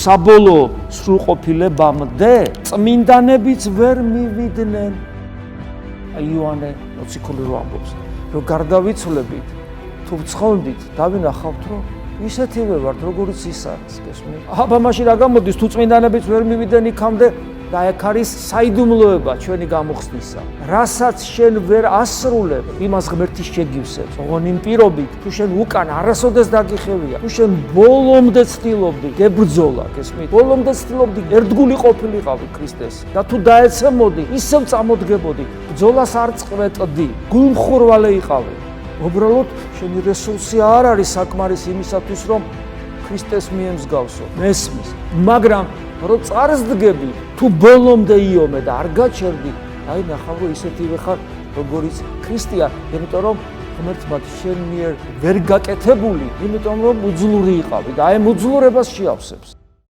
საბოლოო სრულყოფილებამდე წმინდანებიც ვერ მივიდნენ. იოანე მოციქული რო ამბობს, რომ გარდავიცვლებით, თუ ვცხოვდით, დავინახავთ, რომ ისეთივე ვართ, როგორიც ის არის, გესმით? აბა მაშინ რა გამოდის, თუ წმინდანებიც ვერ მივიდნენ იქამდე და აქ არის საიდუმლოება ჩვენი გამოხსნისა. რასაც შენ ვერ ასრულებ, იმას ღმერთი შეგივსებს. ოღონ იმ პირობით, თუ შენ უკან არასოდეს დაგიხევია, თუ შენ ბოლომდე ცდილობდი გებრძოლა, გესმით? ბოლომდე ცდილობდი ერთგული ყოფილიყავი ქრისტეს და თუ დაეცემოდი, ისევ წამოდგებოდი, ბრძოლას არ წყვეტდი, გულმხურვალე იყავი. უბრალოდ შენი რესურსი არ არის საკმარისი იმისათვის, რომ ქრისტეს მიემსგავსო, მესმის. მაგრამ რო წარსდგები, თუ ბოლომდე იომე და არ გაჩერდი, აი ნახავ რომ ისეთივე ხარ, როგორიც ქრისტეა, იმიტომ რომ ღმერთმა შენ მიერ ვერ გაკეთებული, იმიტომ რომ უძლური იყავი და აი ამ უძლურებას შეავსებს.